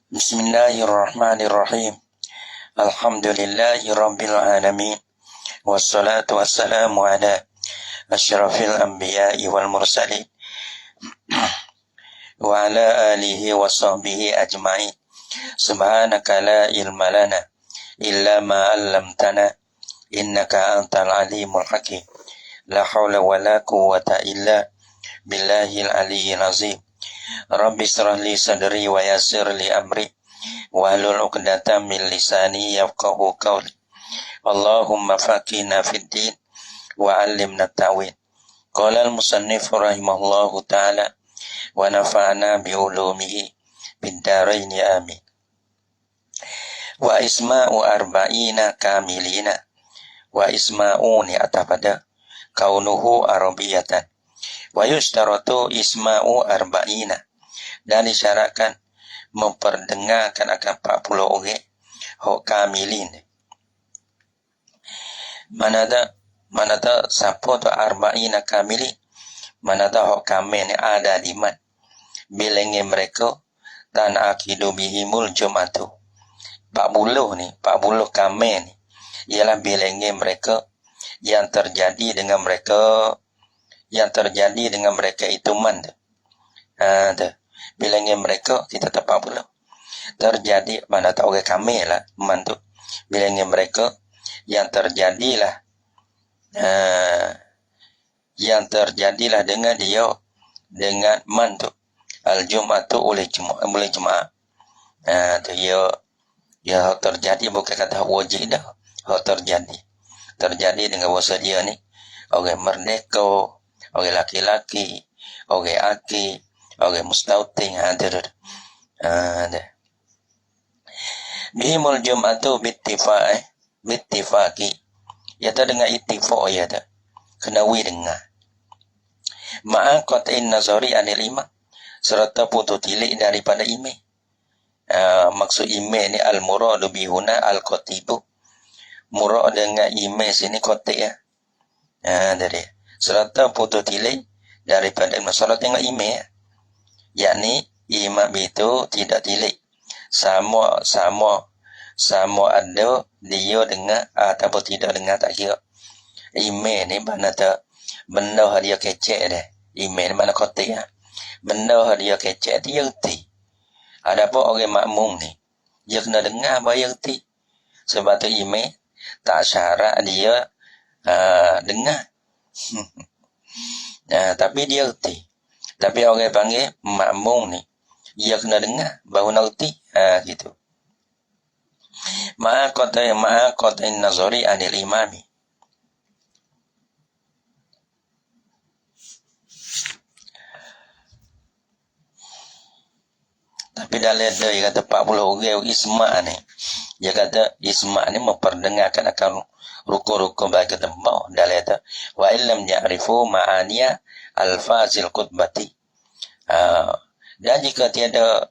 Bismillahirrahmanirrahim. Alhamdulillahi rabbil alamin. Wassalatu wassalamu ala asyrafil anbiya'i wal mursalin wa ala alihi wa sahbihi ajma'in. Subhanaka la ilma lana illa ma 'allamtana innaka antal alimul hakim. La haula wa la quwwata illa billahil aliyyil azim. Rabbi shrah li sadri wa yassir li amri wahlul 'uqdatam min lisani yafqahu qawli. Allahumma faqihna fid din wa 'allimna ta'wil. Qala al-musannif rahimahullahu ta'ala wa nafa'na bi ulumihi bid dharain amin. Wa isma'u arba'ina kamilina. Wa isma'u ni atapada kaunuhu arabiyatan. Wa yushtaratu isma'u arba'ina, dan disyaratkan memperdengarkan akan 40 orang hok kamilin. Mana ada siapa tu arba'ina kamilin, mana ada hok kamil ni ada di man bilangnya mereka dan akidu bihimul jum'atu. 40 ni, 40 kamil ni ialah bilangnya mereka yang terjadi dengan mereka itu man tu. Bilangnya mereka kita tepat pula terjadi mana tak orang kami lah man tu. Bilangnya mereka yang terjadilah dengan dia dengan man tu al-jum'atu oleh jemaah. Tu ya terjadi, bukan kata wajib dah. Terjadi dengan bahasa dia ni orang merdeka, orang laki-laki, orang aki, orang mustautin, ada. Bihimul jum'atu bittifaqi. Ya tak dengan ittifaq ya tak. Kenawi dengar. Ma'a qat'in nazari anil imam. Serta putus tilik daripada imam. Maksud imam ni al-muradu bihuna al-qatibu. Murad dengan imam sini qati' ya. Dari serta putus tilik daripada masalah tengok imam, yakni imam itu tidak tilik sama ada dia dengar ataupun tidak dengar, tak kira. Imam ni mana tak benda dia kecek dah. Imam ni mana kotik ya. Benda dia kecek dia reti. Adapun orang makmum ni dia kena dengar bayar reti. Sebab tu imam tak syarat dia dengar. Tapi dia reti. Tapi orang panggil makmum ni dia kena dengar baru nak reti. Gitu. Ma'a qat'in nazari anil imami. Tapi dalam dia kata 40 orang isma' ni. Dia kata isma' ni memperdengarkan akan ruku-ruku bagi tempat. Dalam kata wa illam ya'rifu ma'aniya al-fazil qutbati. Dan jika tiada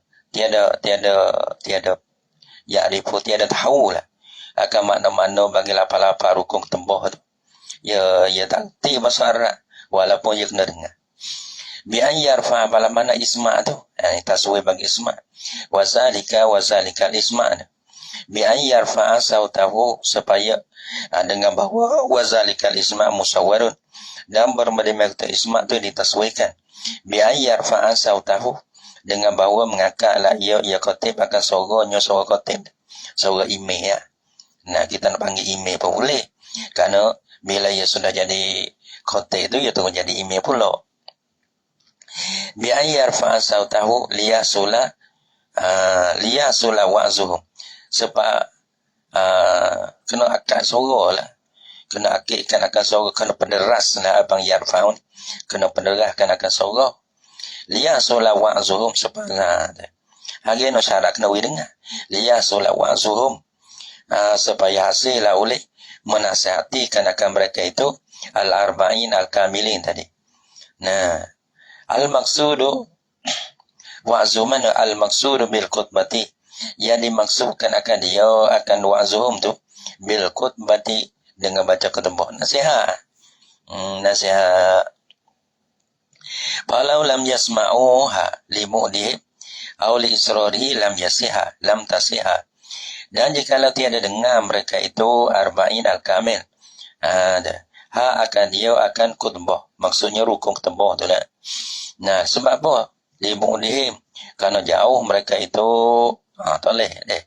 ya'rifu, tiada tahu lah akan makna-makna bagi lapar-lapar rukun tembah tu. Ya tak reti bahasa Arab walaupun dia kena dengar. Bi an yarfa pada mana isma' tu. Ini taswir bagi isma'. Wazalika isma'. Bi an yarfa sautahu, supaya dengan bahawa wazalika isma' musawwarun, dan bermadam isma' tu ditaswirkan. Bi an yarfa sautahu, dengan bahawa mengangkatlah ia khatib akan suaranya suara khatib, suara imam ya. Nah, kita nak panggil imam pun boleh. Kerana bila ia sudah jadi khatib tu, ia terus jadi imam pula. Bi ayyar fa sautahu liyasula wa'zuhum. Sebab kena akad suara lah. Kena akidkan akan suara, kena penderas lah abang yarfaun. Kena penderaskan akan suara. Liyasula wa'zuhum supaya hari no syarat kena dengar. Liyasula wa'zuhum supaya hasil lah oleh menasihatikan akan mereka itu al-arba'in al-kamilin tadi. Nah, al-maqsudu wa'zuman al-maqsudu bil khutbati, yang dimaksudkan akan dia akan wa'zuhum tu bil khutbati, dengan baca khutbah nasihat. Nasihat. Falau lam yasma'uha limu'dihim, Au li israrihi lam yasiha, lam tasiha. Dan jikalau tiada dengar mereka itu arba'in al-kamil, akan dia akan khutbah. Maksudnya rukun khutbah tu lah. Nah, sebab apa? Libun-lihim. Kerana jauh mereka itu, tak boleh deh.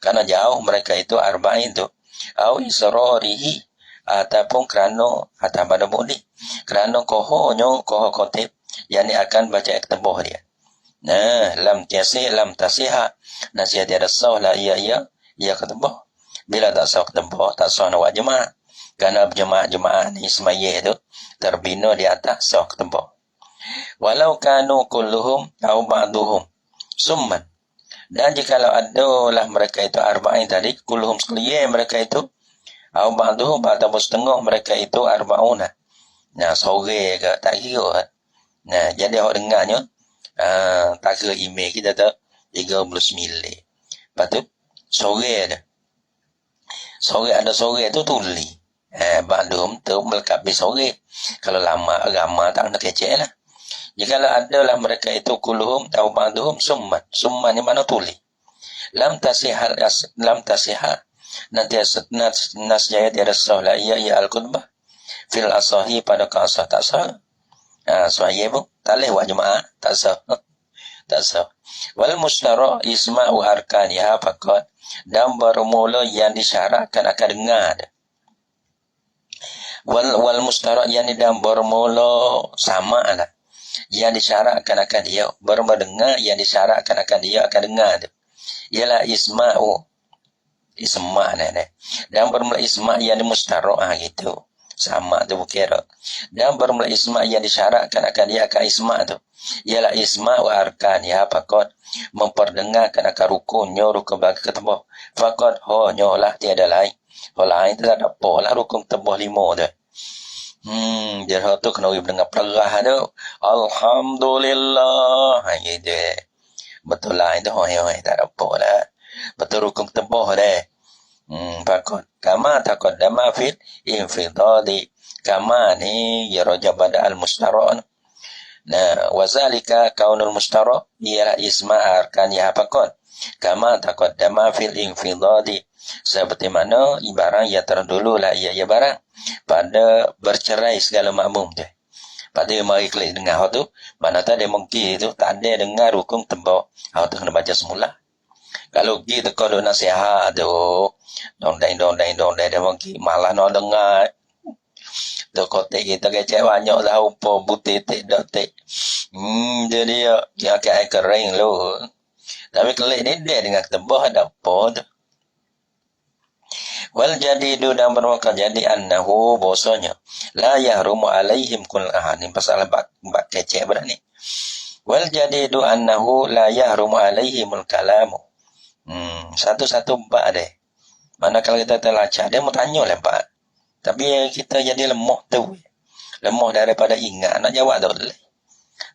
Kerana jauh mereka itu arba'in tu. Au israrihi, ataupun kerana atas pada budi. Kerana koho kotip, yang ni akan baca khutbah dia. Nah, lam tasiha. Nasihat tiada sah lah ia khutbah. Bila tak sah khutbah, tak sah nak buat jemaah. Kerana jemaah ni semaya tu terbina di atas sah khutbah. Walau kanu kulluhum au ba'duhum summan. Dan jikalau adalah mereka itu arba'in tadi, kulluhum sekalian mereka itu, au ba'duhum ataupun setengah mereka itu arba'una. Nah, sore ke tak kira. Nah, jadi awak dengarnya, tak kira email kita tu 39. Lepas tu sore ada. Sore tu tuli. Ba'dum tu melekat bis sore. Kalau lama tak nak kecek lah. Jikalau adalah mereka itu kulluhum atau ba'duhum summan. Summan ni mana tuli. Lam tasihah nanti nasjaya tiada sah la ia al-khutbah fil asahi pada kasah tak sah. Suaya pun tak boleh buat jemaah, tak sah. Tak sah. Wal mustara isma'u arkaniha faqat. Dan bermula yang disyaratkan akan dengar. Wal mustara yang dan bermula sama lah. Yang disyaratkan akan dia bermendengar, yang disyaratkan akan dia akan dengar tu. Ialah isma'u. Isma' ni. Dan bermula isma' yang mustara gitu. Sama tu bukira. Dan bermula isma' yang disyaratkan akan dia akan isma' tu. Ialah isma' wa arkaniha faqat. Memperdengarkan akan rukunnya, rukun bagi ketembah. Faqat honyo lah tiada lain. Ho lain tu tak ada apa lah rukun ketembah 5 tu. Dia tu kena dengar perah tu. Alhamdulillah. Gitu. Betul lah itu hoi tak ada apa lah. Betul rukun ketembah deh. Faqat kama taqaddama fil infidadi. Kama ni yaraja pada al-mustara. Nah, wazalika kaunul mustara ialah isma' arkaniha faqat. Kama taqaddama fil infidadi. Seperti mana ibarat yang terdahulu lah ia barang pada bercerai segala makmum tu. Pada mari klik dengar tu, mana tadi mungkin tu tak ada dengar rukun tembak. Hau tu kena baca semula. Kalau kita kalau nasihat tu, dong-deng dia mungkin malah nak dengar. Tu kotek kita kecek banyak lah upo butik dotek. Jadi dia kayak kering lu. Tapi klik ni dia dengan tembak ada apa tu. Wal jadidu dan bermakna jadi annahu bosanya la yahrumu alaihim kul ahani pasal bak kecek berani. Wal jadidu annahu la yahrumu alaihimul kalamu. Satu-satu bak deh. Mana kalau kita terlacak dia mau tanya lah pak. Tapi kita jadi lemah tu. Lemah daripada ingat nak jawab tu boleh.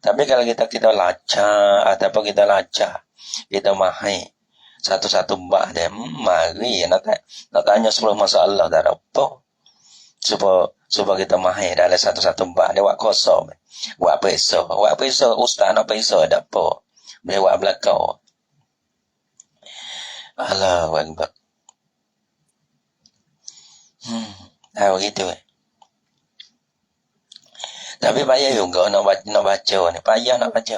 Tapi kalau kita lacak ataupun kita lacak, kita mahir satu-satu bak dia, mari nak tanya 10 masalah dah apa. Supaya kita mahir dalam satu-satu bak dia buat kosong. Buat peso, ustaz nak peso ada apa. Boleh buat belakang. Allahu Akbar. Begitu. Tapi payah juga nak baca ni. Payah nak baca.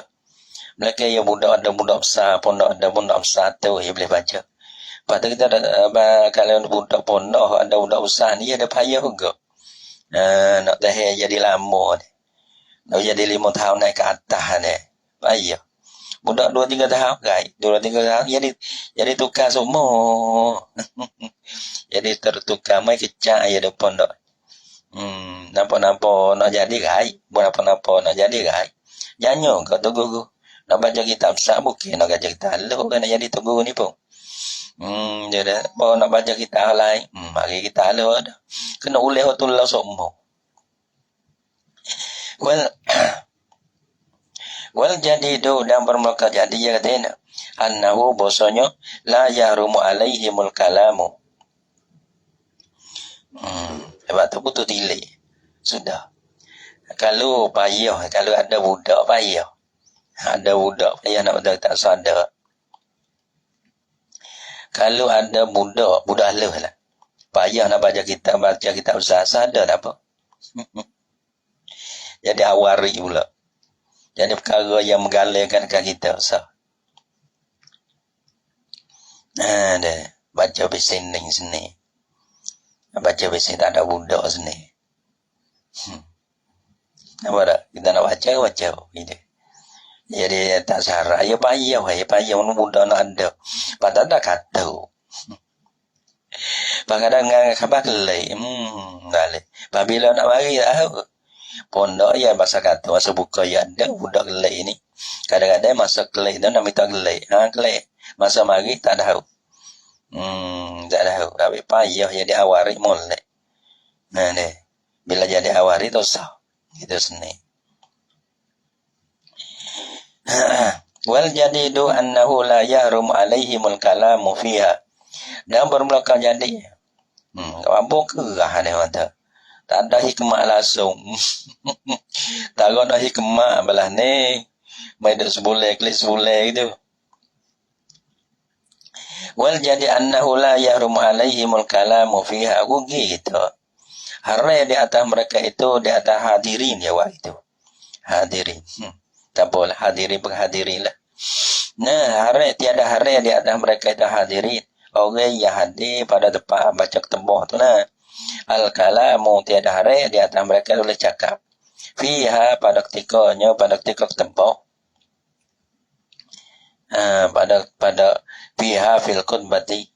Mereka yang budak ada budak besar, pondok ada budak besar tu yang boleh baca. Lepas tu kita kalau budak pondok ada budak besar ni ada payah juga. Nak tahan jadi lama ni. Nak jadi 5 tahun naik ke atas ni. Payah. Budak 2-3 tahun guys. 2-3 tahun jadi tukar semua. Jadi tertukar mai kecak ya depan dok. Nampak-nampak nak jadi guys. Nampak nak jadi guys. Jangan kau tunggu. Nak baca kitab besar bukan nak baca kitab lu kan nak jadi tunggu ni pun. Jadi bawa nak baca kitab lain. Mari kita lu dah. Kena ulih tu lah semua. Wal jadidu dan bermula jadi ya katanya annahu bosonyo la yahrumu alaihimul kalamu. Sebab tu putus tilai. Sudah. Kalau payah, kalau ada budak payah. Ada budak payah nak budak tak sadar. Kalau ada budak halus lah. Payah nak baca kitab besar, sadar tak apa. Jadi awari pula. Jadi perkara yang menggalakkan kita besar. Dah. Baca besening sini. Baca besening tak ada budak sini. Nampak tak? Kita nak baca. Gitu. Jadi tak sarah. Ya payah. Mana budak nak ada. Padahal tak kata. Kadang-kadang khabar kelai. Galak. Bila nak bagi tahu. Pondok ya masa kata. Masa buka ya ada budak kelai ni. Kadang-kadang masa kelai tu nak minta kelai. Kelai. Masa mari tak tahu. Tak tahu. Tapi payah jadi awari mulai. Nah deh. Bila jadi awari tu sah. Gitu seni. Wal jadidu annahu la yahrum alaihimul kalamu fiha. Dan bermula jadi. Apa kerah dia kata. Tak ada hikmah langsung. Tak ada hikmah belah ni. Main duk sebulai, klik sebulai gitu. Wal jadi annahu la yahrum alaihimul kalamu fiha. Gitu. Harai di atas mereka itu, di atas hadirin ya wak itu. Hadirin. Tak boleh hadirin penghadirin lah. Nah, tiada harai di atas mereka itu hadirin. Orang yang hadir pada tempat baca ketembah tu nah. Al-kalamu tiada harai di atas mereka boleh cakap. Fiha pada ketika ketembah. Pada fiha fil khutbati.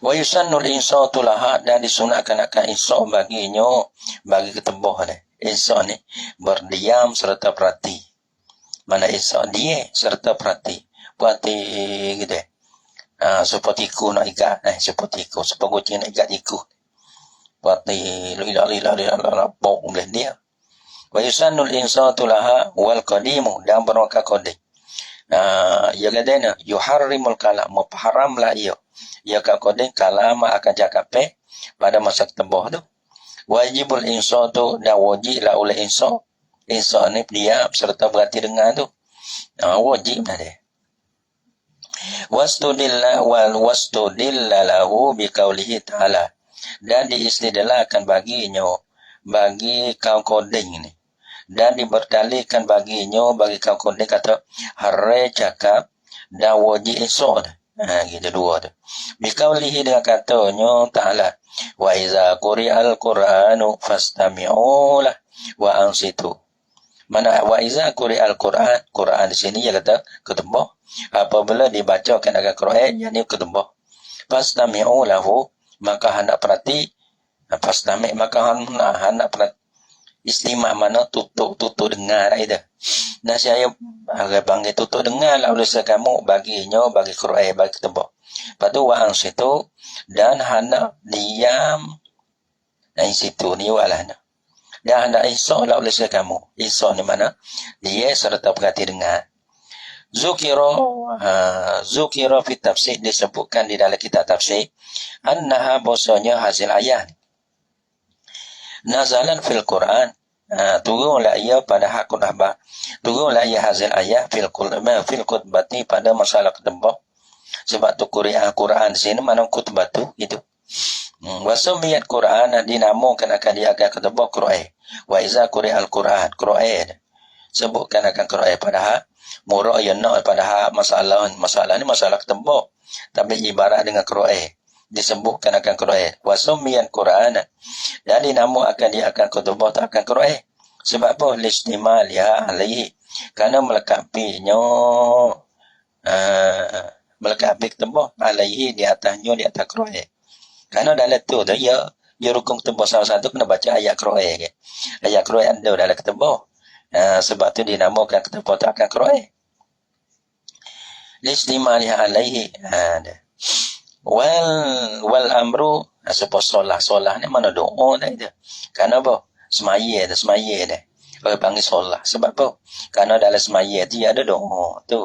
Wa yusannul insatu laha, dan disunatkan akan insa baginya bagi ketembah ni. Insa ni berdiam serta perhati. Mana insa dia serta perhati. Perhati gitu. Seperti tiku nak ikat, seperti tiku, seperti kucing nak ikat tiku. Perhati lila pok boleh dia. Wa yusannul insatu laha wal qadimu, dan berwakil qadim. Ya gadena yuharrimul kalam, haramlah ia. Ya qadim kalam akan cakap pada masa ketembah tu. Wajibul insatu, dan wajiblah oleh insa. Insa ni diam serta berhati dengar tu. Wajib dah dia. Wastudilla lahu biqaulihi ta'ala, dan diistidlahkan baginya bagi kaum koding ni, dan diberdalilkan baginya bagi kaum koding kata harai cakap dan wajib insya. Gitu dua tu. Biqaulihi dengan katanya ta'ala, wa iza quri'al qur'anu fastami'u lah wa ansitu. Mana wa iza quri'al Quran di sini dia kata ketembah. Apabila dibacakan akan Quran, yakni ketembah. Fastami'u lahu, maka hendak perhati. Fastami' maka hendak perhati. Istimah mana tutup dengar itu. Nah saya panggil tutup dengar lah oleh kamu baginya bagi Quran bagi ketembah. Lepas tu wa ansitu, dan hendak diam. Nah situ ni walah. Dan hendak insya Allah oleh kamu. Insya ni mana? Dia serta perhati dengar. Zukiro fi tafsir, disebutkan di dalam kitab tafsir. Annaha bosanya hasil ayat. Nazalan fil Quran. Turunlah ia pada hak khutbah. Turunlah ia hasil ayat fil khutbati pada masalah ketembah. Sebab tu Quran di sini mana khutbah tu itu. Wasumiyat Quran, dinamakan akan dia akan ketembah Quran. Wa iza quri'al Quran sebutkan akan Quran pada murah yang nak pada masalah ni masalah ketembah, tapi ibarat dengan Quran disebutkan akan Quran. Wasumiyat Quran, dan dinamakan akan dia akan ketembah tak akan Quran. Sebab apa? Listimal ya alaihi, kerana melengkapinya melengkapi ketembah alaihi di atasnya di atas Quran. Kerana dalam tu ya rukun ketembah salah satu kena baca ayat Quran ke. Ayat Quran ada dalam ketembah. Sebab tu dinamakan ketembah tak akan Quran. Listimali alaihi. Wal amru, sebab solah ni mana doa dah itu. Kerana apa? Semaya dah. Orang panggil solah. Sebab apa? Kerana dalam semaya tu ada doa tu.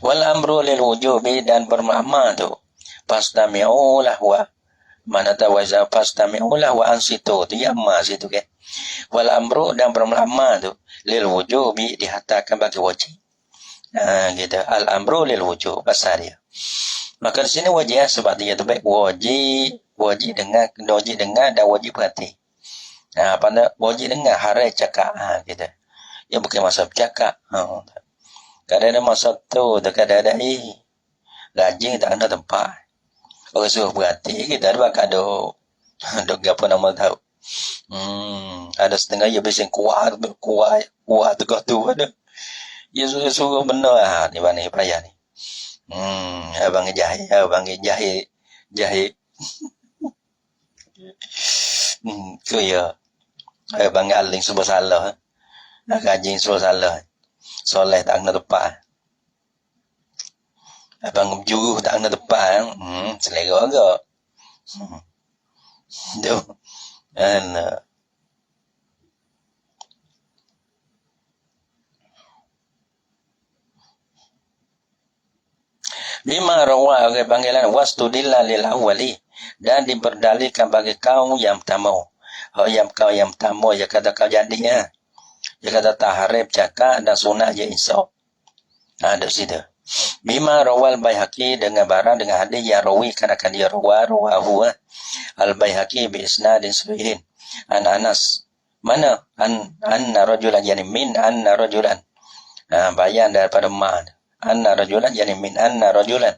Wal amru lil wujubi, dan beramal tu Fastami'u lahu wa mana tawaza fastami'u lahu wa ansitu tu ya ma situ kan. Wal amru dan berlama tu lil wujubi dihatakan bagi wajib. Gitu. Al amru lil wujub pasal dia. Maka di sini wajib sebab dia tu baik wajib dengar dan wajib perhati. Pada wajib dengar harai cakap gitu. Dia bukan masa bercakap. Kadang-kadang masa tu kadang-kadang rajin tak ada tempat. Orang suruh berhati kita ada bakal duk apa nama tahu. Ada setengah dia bising kuat tu ada. Dia suruh benar ni mana payah ni. Abang jahit. Ke ya. Abang aling sebab salah. Nak kaji sebab salah. Soleh tak kena tepat. Abang juruh tak kena tepat. Selera agak. Tu. Bima rawa oleh panggilan wastudilla lil awwali dan diberdalilkan bagi kaum yang pertama. Kau yang pertama dia kata kau jadinya. Dia kata tahrib cakap dan sunat je insaf. Ada situ. Bima rawal Baihaqi dengan barang dengan hadis yang rawikan akan dia rawahu al-Baihaqi bi isnadin sahihin. An Anas. Mana? Anna rajulan yani min anna rajulan. Bayan daripada man. Anna rajulan yani min anna rajulan.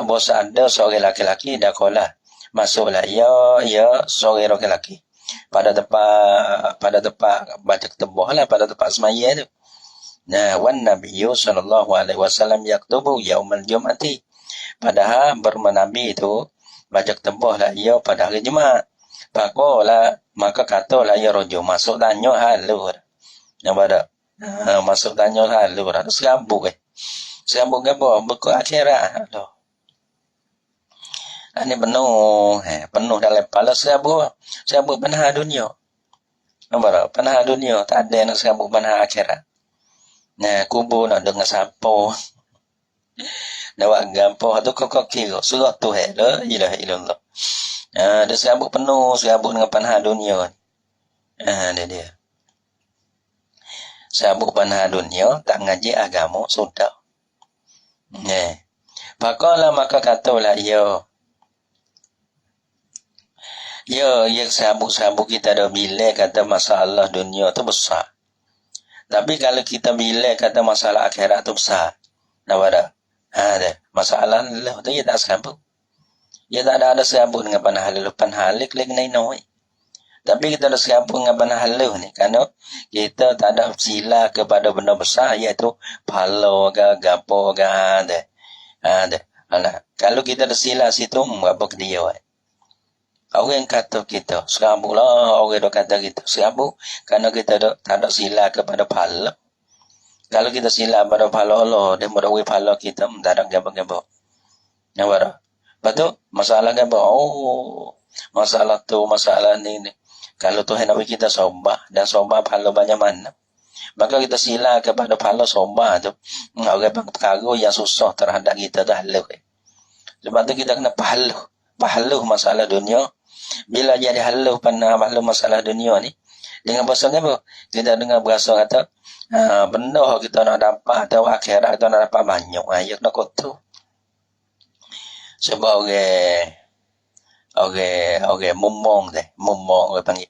Bosa ada seorang laki-laki dakala. Masuklah ya seorang laki-laki. Pada tempat baca ketubah lah, pada tempat semaya tu. Wan Nabiyyu sallallahu alaihi wasallam yaktubu yaumal jum'ati. Padahal bermenabi itu baca ketubah lah ia pada hari Jumaat. Pakola maka katalah ya rajul masuk tanya halur. Yang pada masuk tanya halur ada serabut serabut gapo buku akhirat. Aduh. Ini penuh dalam kepala serabut panah dunia. Nampak panah dunia tak ada nak serabut panah akhirat. Kubur nak dengar siapa. Nak buat gapo tu kok kira surah tu la ilaha illallah. Ada serabut penuh serabut dengan panah dunia. Dia. Serabut panah dunia tak ngaji agama sudah. Pakola maka katalah Ya, sabuk kita dah bila kata masalah dunia tu besar. Tapi kalau kita bila kata masalah akhirat tu besar. Nampak tak? Ada. Masalah lah tu dia tak sabuk. Dia tak ada sabuk dengan panah halus. Panah halus lagi naik. Tapi kita ada sabuk dengan panah halus ni. Kerana kita tak ada sila kepada benda besar. Iaitu pahala ke, gapo ke. Ada. Kalau kita ada sila situ, apa ke dia? Orang kata kita serabut lah, orang dah kata kita serabut kerana kita tak ada sila kepada pahala. Kalau kita sila pada pahala Allah, dia merawai pahala kita, tak ada gabak-gabak. Nampak tak? Lepas tu, masalah gabak. Masalah tu, masalah ni. Kalau Tuhan nak kita sobat, dan sobat pahala banyak mana. Maka kita sila kepada pahala sobat tu. Orang perkara yang susah terhadap kita dah halus. Sebab tu kita kena pahala masalah dunia. Bila jadi halus masalah dunia ni dengan bahasa apa? Kita dengar berasa kata benda kita nak dapat atau akhirat kita nak dapat banyak. Ya kena kotor. Sebab orang mumong orang panggil.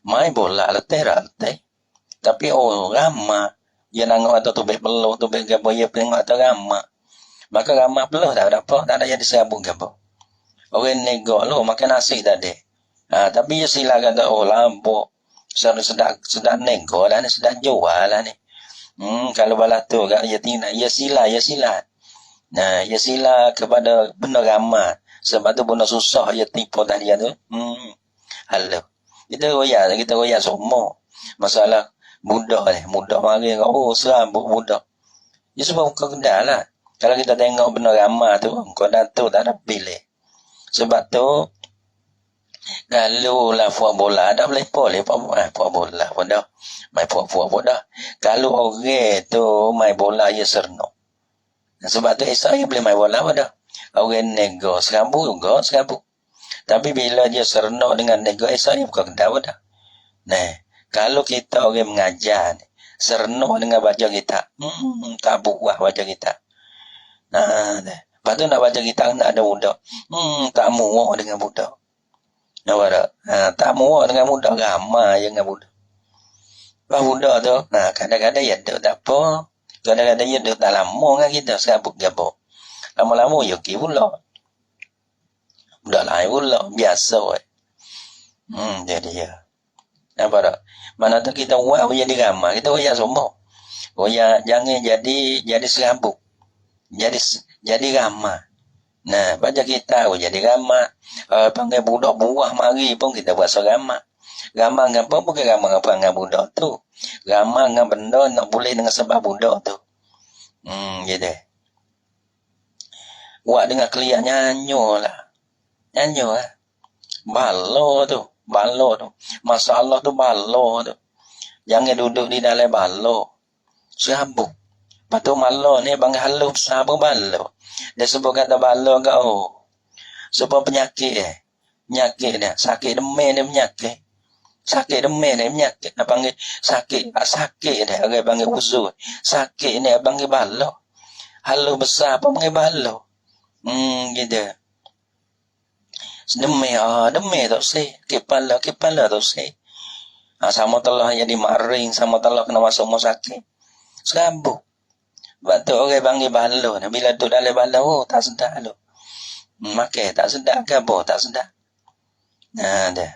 Mai bola letih. Tapi ramah dia nangok atau tu baik peluh tu baik gapo dia tengok atau ramah. Maka ramah peluh tak ada apa, tak ada yang disabung gapo. Orang nego lu makan nasi tadi. Tapi dia silakan kata lampu sedang nego lah ni, sedang jual lah ni. Kalau balas tu kat dia tina, ya sila. Ya sila kepada benda ramah. Sebab tu benda susah dia tipu tadi tu. Halo. Kita royak semua. Masalah budak ni, budak mari serabut budak. Dia sebab kau kendal lah. Kalau kita tengok benda ramah tu, kau datuk tak ada pilih. Sebab tu kalau lah puak bola dah boleh puak bola pun dah main puak pun dah. Kalau orang tu main bola ia serno. Sebab tu esok ia boleh main bola pun dah. Orang nego serabut juga serabut. Tapi bila dia serenok dengan nego saya bukan kenapa dah. Nah, kalau kita orang mengajar ni, serenok dengan baca kita, tak buah baca kita. Nah, lepas tu nak baca kita nak ada budak. Tak muak dengan budak. Nampak tak? Tak muak dengan budak, ramai je dengan budak. Lepas budak tu, kadang-kadang ya duduk tak apa. Kadang-kadang ya duduk tak lama dengan kita, serabut gabuk. Lama-lama ya pergi pula. Budak lain pula, biasa. Jadi ya. Nampak tak? Mana tu kita buat jadi ramai, kita buat semua. Jangan jadi serabut. Jadi ramai. Nah, baca kita jadi ramai. Panggil budak buah mari pun kita buat seramai. Ramai dengan apa? Bukan ramai dengan budak tu. Ramai dengan benda nak boleh dengan sebab budak tu. Gitu. Buat dengan keliak nyanyo lah. Nyanyo lah. Balo tu. Masalah tu balo tu. Jangan duduk di dalam balo. Serabut. Lepas tu malo ni bang halu besar pun balo. Dia sebut kata balo ke sebab penyakit Penyakit dia. Sakit demam dia penyakit. Sakit demam dia penyakit. Dia panggil sakit. Sakit dia. Orang panggil uzur. Sakit ni panggil balo. Halu besar pun panggil balo. Gitu. Demam tak sih. Kepala tak sih. Sama telah jadi maring. Sama telah kena masuk rumah sakit. Serabut. Sebab tu orang panggil balo. Bila tu dalam balo, tak sedap lu. Makan tak sedap ke apa, tak sedap. Dah.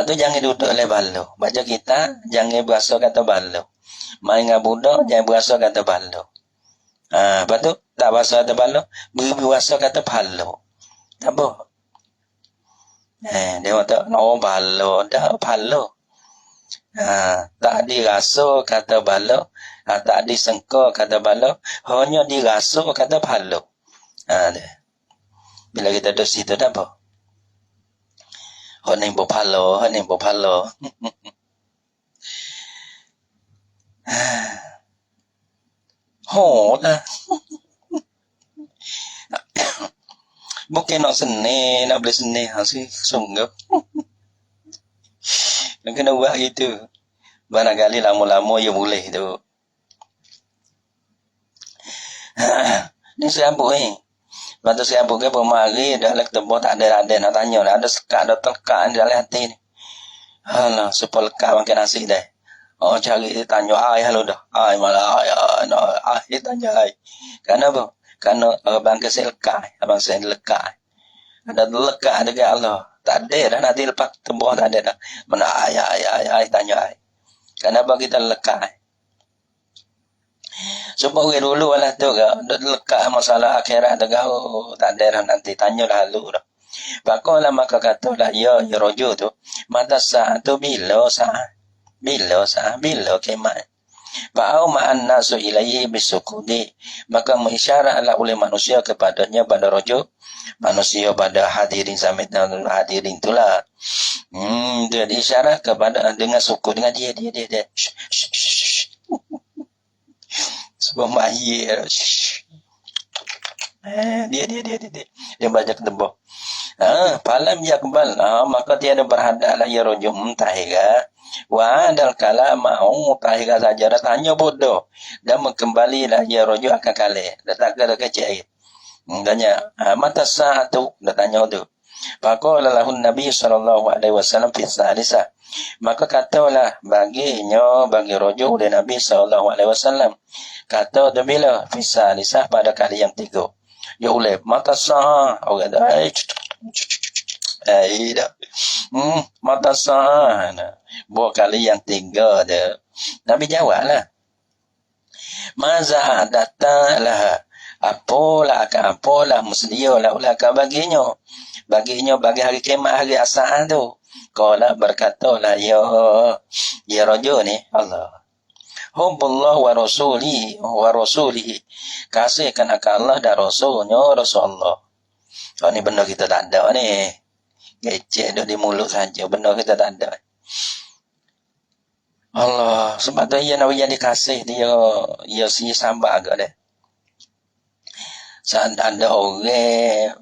Tu jangan duduk dalam balo. Baca kita, jangan berasa kata balo. Main dengan budak, jangan berasa kata balo. Lepas tu, tak berasa kata balo, berasa kata balo. Tak apa. Dia kata, balo, dah balo. Tak dirasa kata balo, tak disengka kata balo, hanya dirasa kata balo. Bila kita duduk situ dah apa? Hanya berpalo. Lah. Bukan nak seni, nak beli seni, sih sungguh. Kena buat gitu. Barangkali lama-lama ya boleh tu. Ni serabut ni. Lepas tu serabut ke pemari dah lah ketemu tak ada nak tanya lah. Ada sekat, ada telkat di dalam hati ni. Alah, supaya lekat makan nasi dah. Cari dia tanya ai halu dah. Ai malah ai tanya ai. Kenapa? Kerana abang kesel lekat, abang saya lekat. Ada lekat dekat Allah. Tak ada dah nanti lepas tembuh tak ada dah. Mana ai tanya ai. Kenapa kita lekat? Sebab orang dulu lah tu ke, lekat masalah akhirat tu ke, tak ada dah nanti tanya dah lalu dah. Pakolah maka katalah ya rojo tu, mata saat tu bila kiamat. Fa'au ma'an nasu ilaihi bisukudi, maka mengisyaratlah oleh manusia kepadanya pada rojo, manusia pada hadirin samit hadirin itulah. Dia diisyarat kepada dengan suku dengan dia. Sebab mahir. Dia baca ketembak. Falam yakbal. Maka tiada berhadaplah ya rojo mutahiga. Wa adal kalama mutahiga saja. Dah tanya bodoh. Dan kembalilah ya rojo akan kalah. Dah tak ada kecil. Tanya. Mata satu. Dah tanya tu. Faqala lahun Nabi SAW fi salisah. Maka katalah bagi rojo oleh Nabi SAW. Kata tu bila fi salisah pada kali yang 3. Ya oleh mata sah. Orang dah dah. Mata sah. Buat kali yang 3 dia. Nabi jawablah. Maza datalah. Apalah musliyalah ulah ka baginya bagi hari kiamat hari asal tu. Qala berkatalah ya rojo ni Allah. Hubbullah wa rasulihi. Kasihkan akan Allah dan Rasulnya Rasulullah. Ni benda kita tak ada ni. Kecek dah di mulut saja. Benda kita tak ada. Allah. Sebab tu ia nak jadi kasih dia. Ia si sabar agak dia. Saat ada orang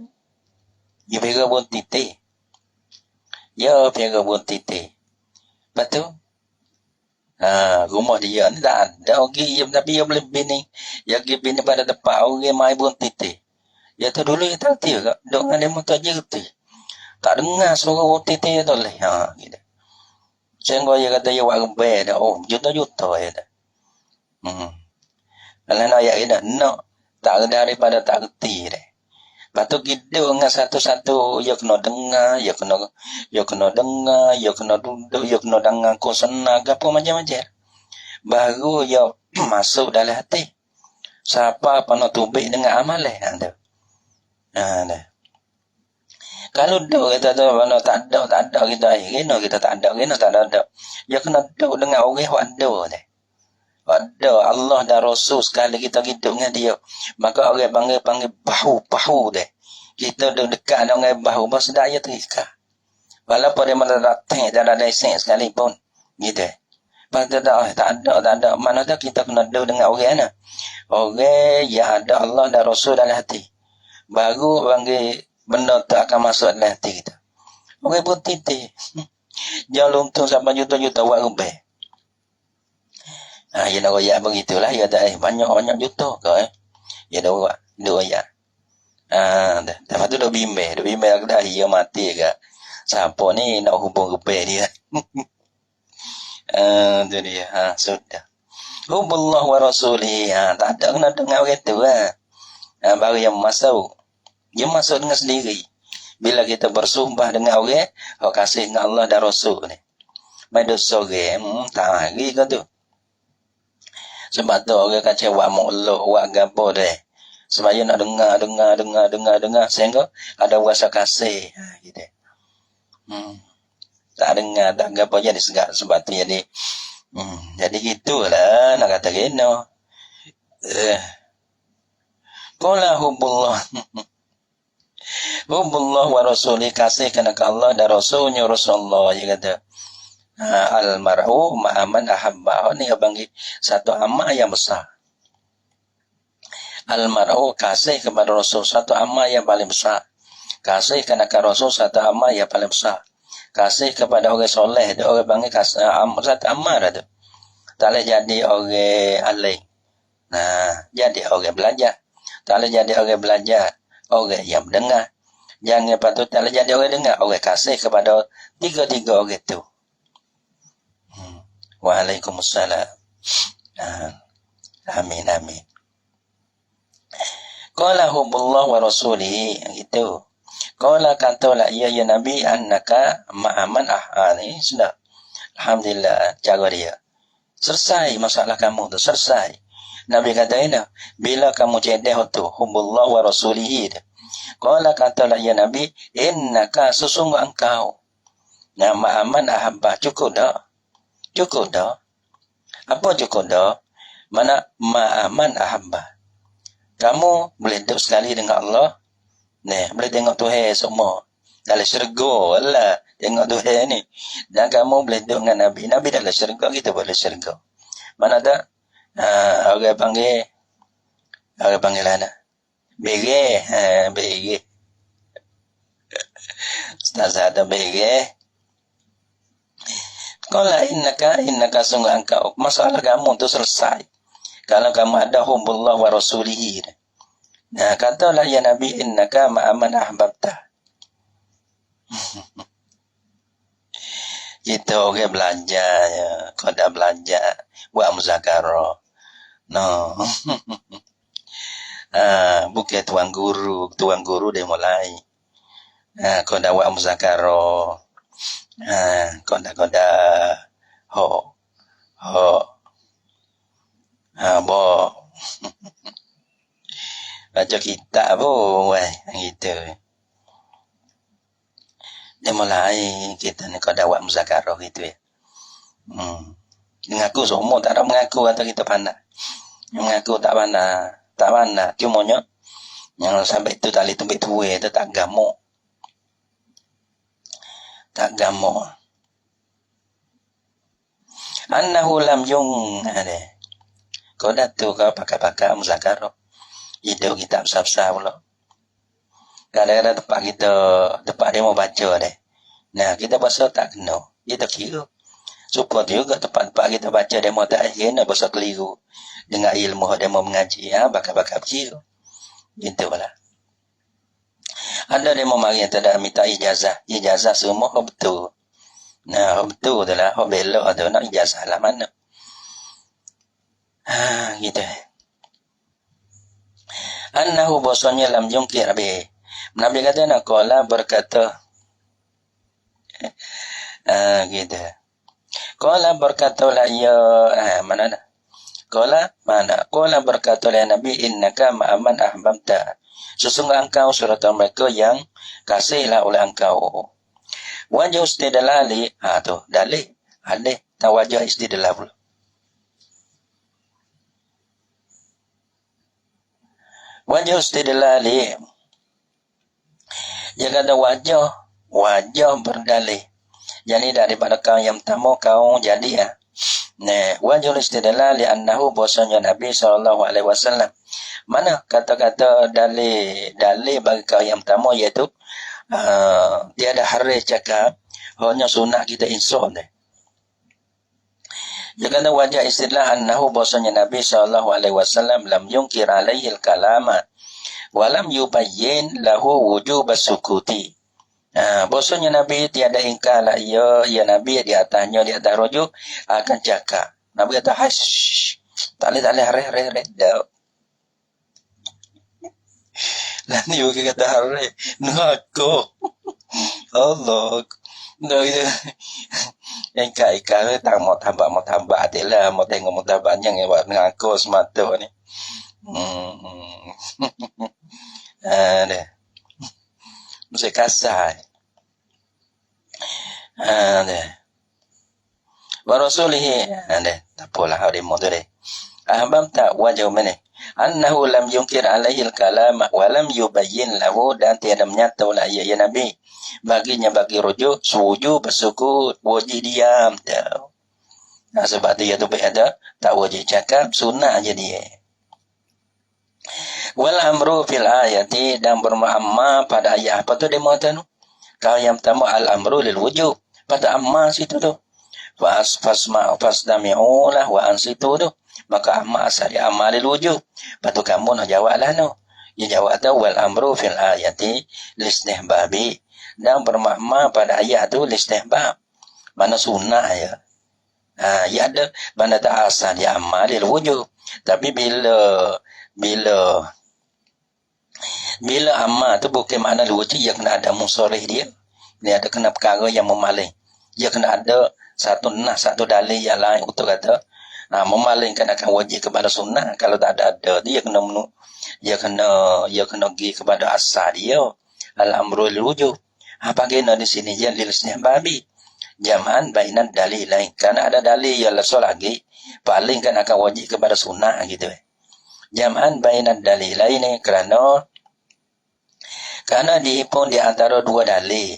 dia pergi buat titik. Ya pergi buat titik. Lepas tu rumah dia ni tak ada orang tapi dia boleh bini. Dia pergi bini pada tempat orang mai buat titik. Ya tu dulu kita hati ke. Duk dengan dia motor je reti. Tak dengar suara buat titik tu lah. Gitu. Sehingga dia kata dia buat rebel dah. Oh juta-juta ya dah. Kalau nak ayat dia nak. Tak daripada tak reti dah. Lepas tu kita dengan satu-satu, dia kena dengar, dia kena dengar, dia kena duduk, dia kena dengar kosana, apa macam-macam. Baru dia masuk dalam hati. Siapa apa nak tubik dengan amalan. Dah. Kalau duduk kita tu, mana tak ada kita, kita tak ada, tak ada. Dia kena duduk dengan orang yang ada dah. Ada Allah dan Rasul sekali kita hidup dengan dia. Maka orang panggil bahu deh. Kita duduk dekat dengan orang bahu. Bahawa sedaya terikat. Walaupun dia mana datang dan ada esen sekalipun. Gitu. Lepas tak ada. Mana tak kita kena duduk dengan orang ni. Orang yang ada Allah dan Rasul dalam hati. Baru panggil benda tu akan masuk dalam hati kita. Orang pun titik. Jangan untung sampai juta-juta buat rubah. Ya nak royak begitulah. Ya dah banyak juta ke Ya dah buat. Dua royak. Lepas tu dah bimbel. Dah bimbel dah dia mati ke. Siapa ni nak hubung rubah dia. Tu dia. Sudah. Hubullah wa rasulih. Tak ada kena dengar orang tu baru yang masuk. Dia masuk dengan sendiri. Bila kita bersumpah dengan orang, kasih dengan Allah dan Rasul ni. Mai dosa orang, tak lagi ke tu. Sebab tu orang kata buat mu'luk, buat gapo deh. Sebab dia nak dengar. Sehingga ada rasa kasih. Gitu. Tak dengar, tak gapo jadi segak. Sebab tu jadi. Jadi gitulah nak kata gino. Qala hubullah. Hubullah wa rasulih, kasih kerana Allah dan Rasulnya Rasulullah. Dia kata. Al-mar'u ma'aman ahabba. Ini bagi satu amal yang besar. Al-mar'u kasih kepada Rasul satu amal yang paling besar. Kasih kerana Rasul satu amal yang paling besar. Kasih kepada orang soleh, orang panggil kasih satu amal tu. Tak boleh jadi orang alim. Jadi orang belajar. Tak boleh jadi orang belajar, orang yang mendengar. Jangan patut tak boleh jadi orang dengar, orang kasih kepada tiga-tiga orang tu. Waalaikumsalam. Amin. Qala hubullah wa rasulih. Gitu. Qala katalah ya Nabi annaka ma'aman ni sudah. Alhamdulillah cara dia. Selesai masalah kamu tu, selesai. Nabi kata ini, bila kamu cedeh tu hubullah wa rasulih. Qala katalah ya Nabi innaka sesungguh engkau ma'aman ahabba. Cukup dah. Apa cukup dah? Mana ma'aman ahabba. Kamu boleh duduk sekali dengan Allah. Boleh tengok Tuhan semua. Dalam syurga lah. Tengok Tuhan ni. Dan kamu boleh duduk dengan Nabi. Nabi dalam syurga, kita boleh syurga. Mana tak? Orang panggil mana? Bege. Ustaz ada bege. Qala innaka sungguh engkau. Masalah kamu tu selesai. Kalau kamu ada hubullah wa rasulihi. Katalah ya Nabi innaka ma'aman ahbabta. Kita orang belajar ya. Kau dah belajar buat muzakarah. Bukan tuan guru dia mulai. Kau dah buat muzakarah. Kau dah baca kitab pun gitu. Dia mulai kita ni kau dah buat muzakarah gitu ya. Mengaku semua tak ada mengaku atau kita pandai. Mengaku tak pandai. Cumanya yang sampai itu tali tumbik tua itu tak gamuk. Annahu lam yung kau dah tu kau pakai muzakarah. Itu kita besar-besar pula. Kadang-kadang tempat dia mau baca deh. Nah, kita bahasa tak kena. Kita kira. Support juga tempat-tempat kita baca demo tak kena bahasa keliru. Dengan ilmu demo mengaji. Bakal-bakal kecil. Gitu lah. Ada demo mari yang tidak minta ijazah. Ijazah semua betul. Nah, betul tu lah. Belok tu nak ijazah lah mana. Gitu. Annahu bosanya lam jungkir bih. Nabi kata nak qala berkata gitu. Qala berkata la ya mana dah? Qala berkata la Nabi innaka ma'aman ahbabta. Sesungguhnya engkau serta mereka yang kasihlah oleh engkau. Wajah istidlali tu dalih ada tawajah istidlal pula. Wajah istidlali dia kata wajah berdalih. Jadi daripada kau yang pertama kau jadi ya. Nah, wajah istidlali annahu bahasanya Nabi SAW. Mana kata-kata dalih bagi kau yang pertama iaitu tiada hari cakap hanya sunnah kita insan deh. Dia kata wajah istilah annahu bahasanya Nabi SAW lam yungkir alaihi al-kalama walam yubayyin lahu wujub as-sukuti. Bahasanya Nabi tiada ingkar lah ya Nabi di atasnya di atas rujuk akan cakap. Nabi kata hash tak boleh hari dah. Lah ni bukan kata hari neraka. Allah. Nah itu yang kai tak mau tambah adalah mau tengok mau tambah yang buat neraka semata ni. Deh. Mesti kasar. Deh. Wa rasulihi. Deh. Tak apalah hari mu tu deh. Ahbam tak wajah mana? Annahu lam yungkir alaihi al-kalam wa lam yubayyin lahu dan tiada menyata oleh ya Nabi baginya bagi rujuk sujud bersukut wajib diam tau. Sebab dia tu ada tak wajib cakap sunnah aja dia. Wal amru fil ayati dan bermakna pada ayat apa tu dia mengatakan kalau yang pertama al amru lil wujub pada amma situ tu fasdami'u lah wa ansitu tu maka amma asal dia amalil wujub. Patu kamu nak jawablah no. Dia jawab tu wal amru fil ayati listihbabi dan bermakna pada ayat tu listihbab. Mana sunnah ya. Ya ada mana tak asal dia amalil wujub. Tapi bila amma tu bukan makna wujub dia kena ada musarih dia. Dia ada kena perkara yang memalih. Dia kena ada satu dalil yang lain untuk kata memalingkan akan wajib kepada sunnah. Kalau tak ada dia kena pergi kepada asal dia al-amru lil wujub. Bagaimana di sini dia lilisnya babi jaman bainan dalil lain karena ada dalil yang lesol lagi palingkan akan wajib kepada sunnah gitu. Jaman bainan dalil lain ni kerana dihimpun di antara dua dalil.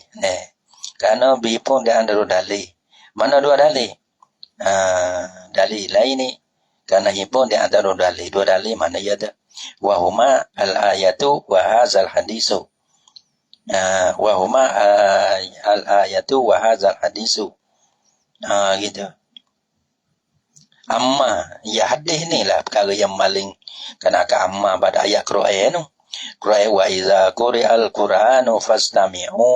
Kerana dihimpun di antara dalil. Mana dua dalil? Dalil lain ni kerana himpun di antara dua dalil mana ya ada wa huma al ayatu wa hadzal hadisu wa huma al ayatu wa hadzal hadisu gitu. Amma ya hadis ni lah perkara yang paling kena ke amma pada ayat Quran tu. Quran wa iza quri'al qur'anu fastami'u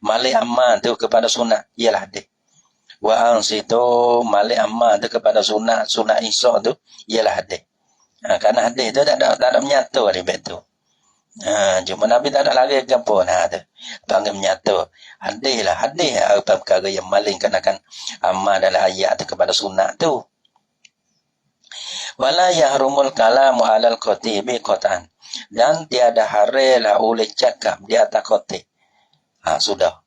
mali amma tu kepada sunnah ialah hadis. Wa ansitu malik amma tu kepada sunnah Isa tu ialah hadis. Kerana hadis tu tak ada menyatu di betul. Cuma Nabi tak ada lagi ke apa tu. Panggil menyatu. Hadis lah hadis apa perkara yang maling kenakan amma dalam ayat tu kepada sunnah tu. Wala yahrumul kalamu alal qatibi qatan. Dan tiada harilah oleh cakap di atas khatib. Sudah.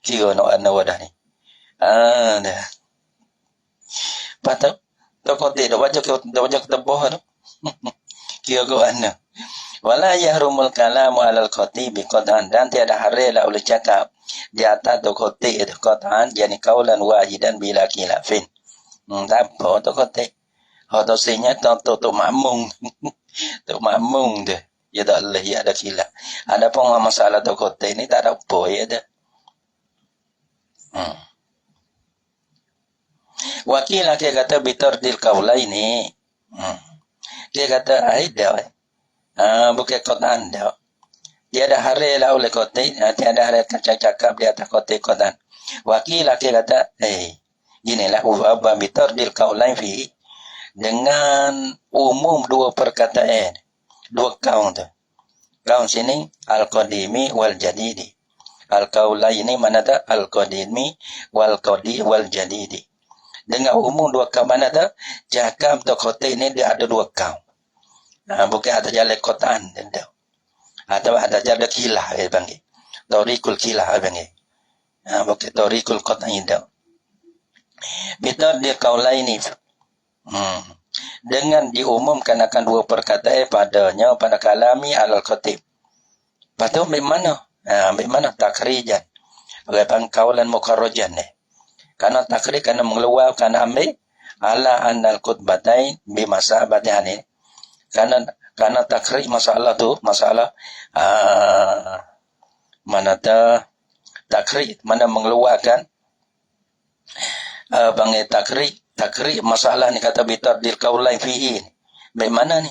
Kira nak ana wadah ni. Dah. Patut khatib dah baca ketebah tu. Kira ke mana? Wala yahrumul kalamu alal khatibi qatan dan tiada harilah oleh cakap di atas tu khatib itu qatan yani kaulan wahidan bila khilafin. Tak apa tu khatib. Otosinya tu makmum. Tu makmum dia. Ya tak boleh, ya ada khilaf. Ada pun masalah tu kota ini tak ada apa ya ada. Wakil dia kata bitardil kaulaini. Dia kata aida. Bukan Quran dah. Tiada hari lah oleh kota, tiada hari cakap di atas kota. Wakil dia kata, ginilah ubah bitardil kaulain fi dengan umum dua perkataan, dua kaum tu. Kaum sini al-qadimi wal jadidi. Al-kaulaini mana tu? Al-qadimi wal qadi wal jadidi. Dengan umum dua kaum mana tu? Cakap tu kota ini dia ada dua kaum. Bukan ada jalan kotaan dia. Atau ada jalan kilah dia panggil. Tariqul kilah dia panggil. Bukan tariqul kotaan dia. Betul dia kaulaini. Dengan diumumkan akan dua perkataan padanya pada kalami al-khatib. Lepas tu ambil mana? Takrijan. Oleh pangkaulan mukarrajan ni. Karena takrij, kerana mengeluarkan ambil ala annal khutbatain bimasabatihan ni. Karena takrij masalah tu, mana takrij, mana mengeluarkan panggil takrij masalah ni kata bitardil kaulain fihi ni. Bagaimana ni?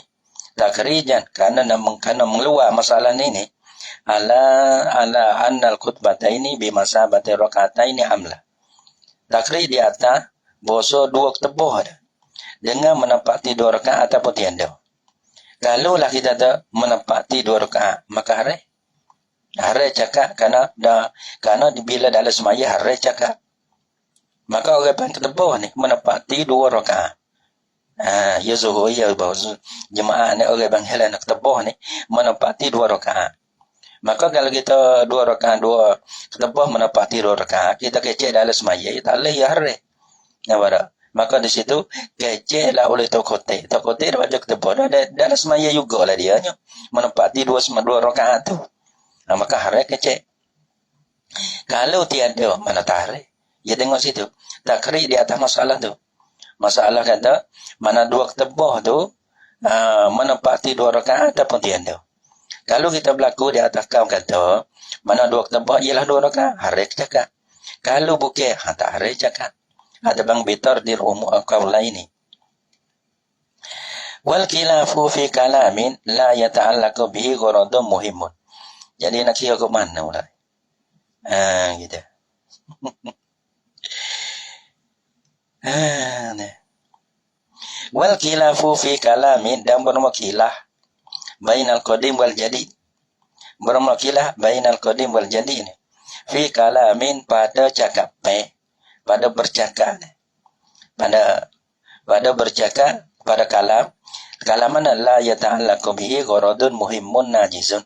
Takrijan karena mengeluar masalah ni ala annal khutbataini bimasabati rakataini amla. Takrij di atas boso dua tebuh ada. Dengan menempati dua rakaat ataupun tiada. Kalau lah kita tak menempati dua rakaat, maka hari cakap karena bila dalam semaya hari cakap. Maka orang yang ketebuh ni menempati dua rakaat. Ya zuhur, ya jemaah ni orang yang helan ketebuh ni menempati dua rakaat. Maka kalau kita dua ketebuh menempati dua rakaat, kita kecek dalam semaya, tak boleh ya hari. Nampak? Maka di situ kecek lah oleh tokote. Tokote dia baca ketebuh. Dalam semaya juga lah dia menempati dua rakaat tu. Maka hari kecek. Kalau tiada, mana tarik? Ya tengok situ. Takrij di atas masalah tu. Masalah kata, mana dua ketebuh tu, menempati dua rakaat ataupun tiada. Kalau kita berlaku di atas kaum kata, mana dua ketebuh ialah dua rakaat, hari cakap. Kalau bukan, tak hari cakap. Ada bang bitar di rumah kaum lain ni. Wal khilafu fi kalamin la yata'allaqu bihi gharadun muhimun. Jadi nak kira ke mana pula? Gitu. Wal khilafu fi kalamin dan bermakilah bainal qadim wal jadid. Bermakilah bainal qadim wal jadid. Fi kalamin pada cakap, pada bercakap, pada bercakap, pada kalam mana la yata'allaqu bihi gharadun muhimmun najizun.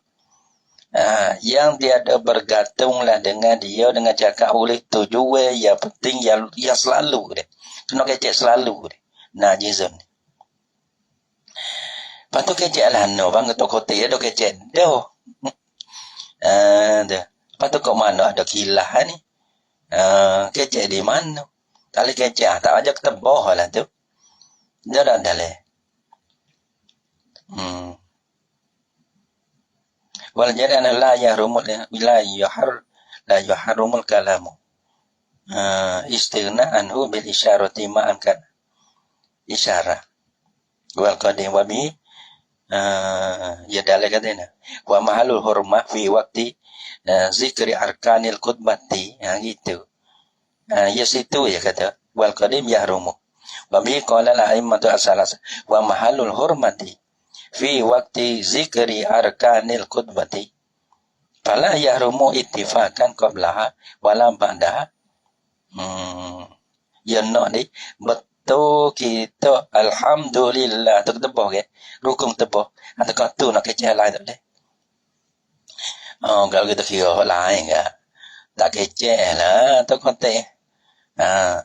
Yang tiada bergantunglah dengan dia dengan cakap oleh tujuan yang penting yang selalu dia. Kena kecek selalu dia. Najizun. Lepas tu kecek lah bang kata kota dia kecek dah. Lepas tu kat mana ada kilah ni? Kecek di mana? Kali kecek tak aja ketebah lah tu. Dia dah dah. Wal jadana la yahrumul la yahrumul kalamu. Istighna anhu bil isyarati ma'an kan. Isyarah. Wal qadim wa bi ya dalil katanya. Wa mahalul hurmah fi waqti zikri arkanil khutbati. Gitu. Ya situ ya kata. Wal qadim yahrumu. Wa bi qala la a'immatu as-salas. Wa mahalul hurmati fi waqti zikri arkanil khutbati fala yahrumu ittifaqan qablaha wala ba'daha. Ya nak ni betul kita alhamdulillah tu tebah ke rukun tebah atau kata nak kecil lain tak boleh. Kalau kita kira lain ke tak kecil lah tu kata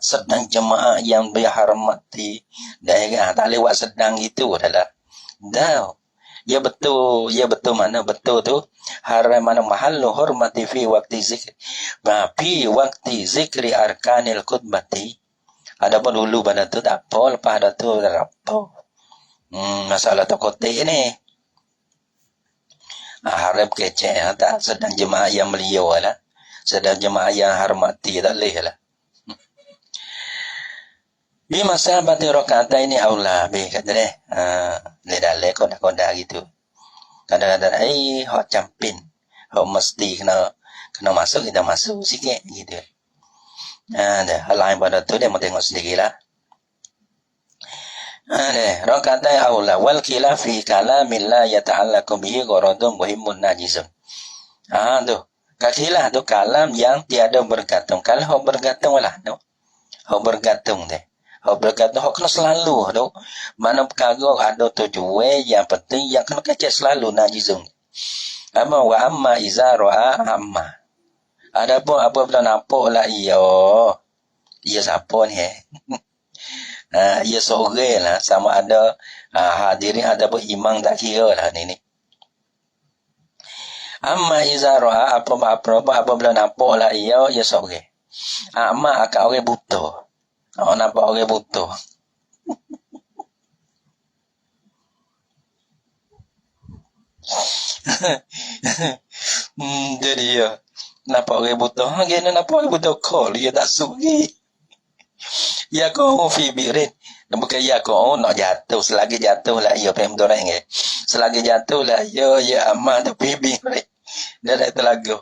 sedang jemaah yang dihormati dan tak lewat sedang itu adalah dah. Ya betul mana betul tu haram mana mahallu hormati fi waqti zikri. Fi waqti zikri arkanil khutbati Adapun dulu pada tu tak apa, lepas ada tu tak apa. Masalah tokotik ni. Harap kecek tak sedang jemaah yang beliau lah. Sedang jemaah yang hormati tak boleh lah. Bi masa batu rakaat ini aula be kata deh. Le koda gitu. Kadang-kadang hok campin. Hok mesti kena masuk kita masuk sikit gitu. Dah lain pada tu dia mau tengok sendiri lah. Rakaat aula wal khilafi kalamillah yata'allaqu bihi gharadun muhimun najisun. Tu. Kakilah tu kalam yang tiada bergantung. Kalau hok bergantung lah tu. Hok bergantung deh. Hok bergantung hok kena selalu tu. Mana perkara ada tujuan yang penting yang kena kecek selalu najisun. Apa wa amma iza ra'a amma. Adapun apabila nampak lah ia siapa ni ia seorang lah sama ada hadirin ataupun imam tak kira lah ni. Amma iza ra'a apabila nampak lah ia seorang. Amma akan orang buta. Nampak orang buta. Jadi nampak orang buta. Gini nampak orang buta call dia tak sugi. Ya kau fi birin. Bukan ya kau nak jatuh. Selagi jatuh lah ia pem dorang ke. Selagi jatuh lah ya amal tu fi birin. Dia dah telaga.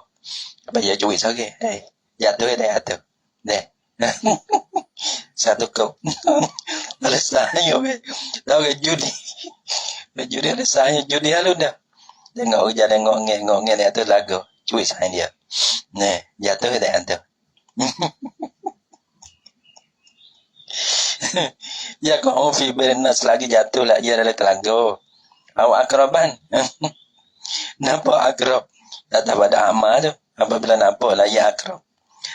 Apa ya cuy sage. Jatuh dia jatuh. Deh. Satu kau. Ada saya tahu ke judi. Judi ada saya judi halu dah. Tengok je ngok dia tu lagu. Cuy saya dia. Nah, jatuh dia jatuh. Ya kau fi bernas lagi jatuh lah ia dalam telaga. Awak akraban. Nampak akrab. Tak pada amal tu. Apabila nampak lah ia akrab.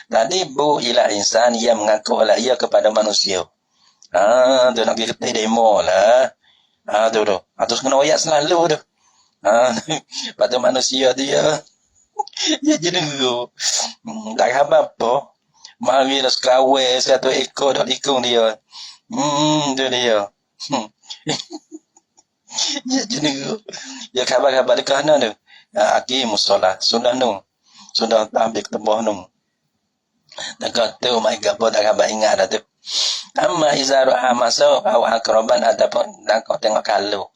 Tadi bu ila insan ia mengaku lah ia kepada manusia. Tu nak kita demo lah. Tu. Terus kena oyak selalu tu. Pada manusia dia. Dia jadi tak khabar apa. Mari dah sekawai 100 ekor dah ikung dia. Tu dia. Ya jenis. Ya khabar-khabar dekat mana tu? Aki musola. Sudah nu. Sudah ambil ketembah nu. Tak kata my god tak khabar ingat dah tu. Amma izaru amaso awak akraban ataupun kau tengok kalau.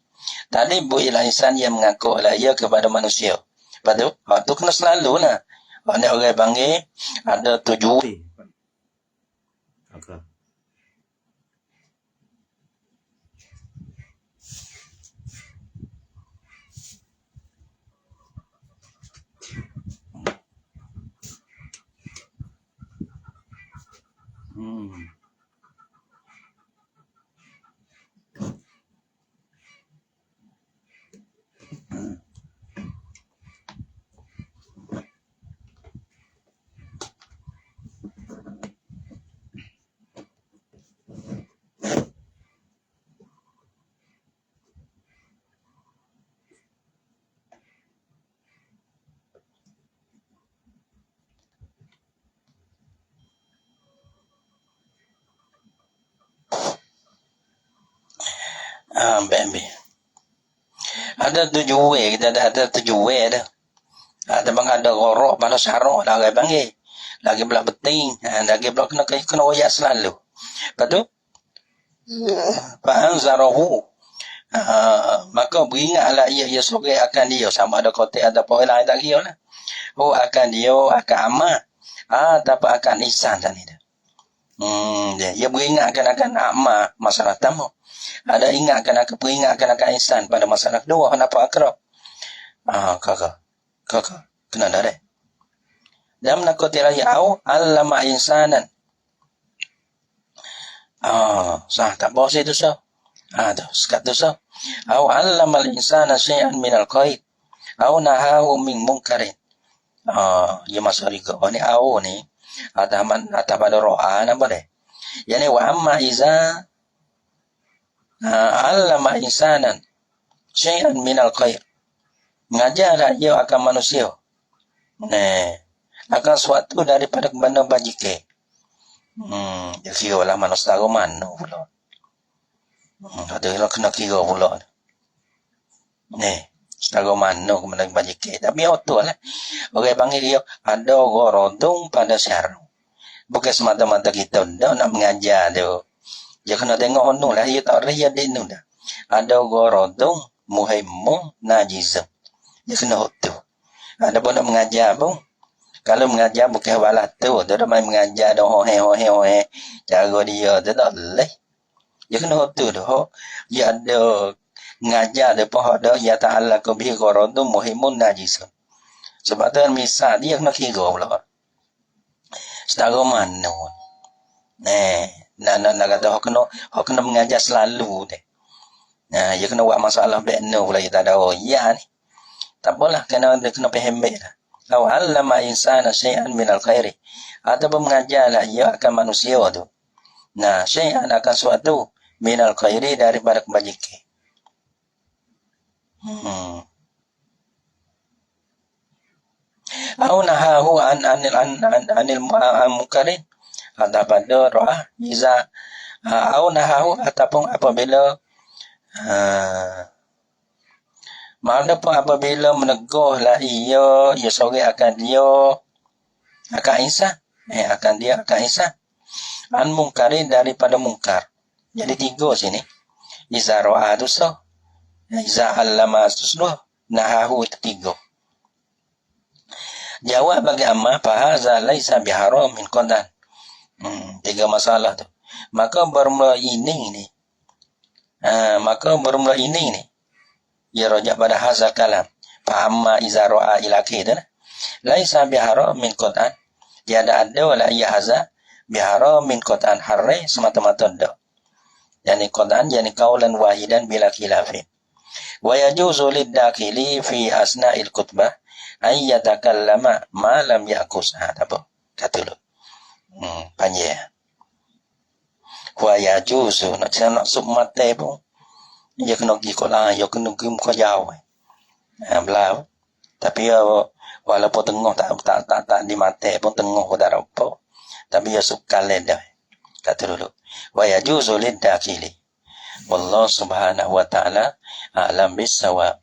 Tadi bu ilah insan yang mengaku lah ia kepada manusia. Lepas tu kena selalu lah. Orang panggil ada tujuan. Okay. Baby. Ada tujuan, kita ada tujuan dah. Ada bang ada gorok pada sarok dah orang panggil. Lagi pula penting, lagi pula kena oyak selalu. Lepas tu fa'an zarahu. Maka beringatlah ia sore akan dia sama ada kotak ada poin lain tak kira lah. Akan dia akan amal. Tapi akan ihsan tadi dah. Dia beringatkan akan amal masalah tamu. Ada peringatkan akan ihsan pada masalah kedua. Kenapa akrab? Kakak. Kena dah deh. Dan menakutkan lagi. Allama insanan. Sah. Tak bawa saya tu sah. Tu. Sekat tu sah. Allama insana syai'an minal qaid. Nahahu min munkarin. Dia masuk juga. Ni ni. Atas pada ro'an apa deh. Yani wa amma iza allama insanan syai'an minal khair. Mengajarlah ia akan manusia. Akan suatu daripada benda bajikan. Dia kira lah mana setara mana pula. Ada lah kena kira pula. Setara mana ke mana bajikan. Tapi betul lah. Orang panggil dia, ada orang rodong pada syarung. Bukan semata-mata kita dah nak mengajar tu. Dia kena tengok onu lah. Dia tak raya dia nu dah. Ada orang rodong, muhimmu, najizam. Dia kena tu. Ada pun nak mengajar pun. Kalau mengajar bukan walah tu. Dia dah main mengajar dah hohe. Cara dia tu tak boleh. Dia kena tu tu. Dia ada mengajar dia pun ada. Ya ta'ala kubihi rodong, muhimmu, najizam. Sebab tu misal dia kena kira pula. Setara mana pun. Nak kata hok kena mengajar selalu deh. Dia kena buat masalah bekno pula kita ada ya ni. Tak apalah kena faham baiklah. Law 'allama insana syai'an minal khairi. Ataupun mengajarlah ia akan manusia tu. Syai'an akan suatu minal khairi daripada kebajikan. Au nahahu anil mukarin. Ataupun doa iza au nahahu ataupun apabila Maksudnya apabila menegurlah ia seorang akan dia akan insah. Akan insah. An mungkarin daripada mungkar. Jadi 3 sini. Iza ro'a tu so. Iza allama tu so. Nahahu itu 3. Jawab bagi amma fahaza laisa biharam min qadan. 3 masalah tu. Maka bermula ini ni. Ia rojak pada hazal kalam. Fa'amma iza ro'a ila kita. Laisa biharam min qadan. Tiada ada wala ia hazal biharam min qadan harri semata-mata ada. Yani qadan yani qaulan wahidan bila khilafin. Wa yajuzu lid-dakhili fi asna'il khutbah ay yatakallama ma lam yakus. Apa? Kata lu. Panjang. Wa yajuzu nak sub mate pun. Dia kena pergi sekolah, dia kena pergi muka jauh. Belah. Tapi walaupun tengah tak di mata pun tengah pun tak apa. Tapi dia suka dah. Kata dulu. Wa yajuzu lid-dakhili. Wallahu subhanahu wa ta'ala a'lam bis-shawab.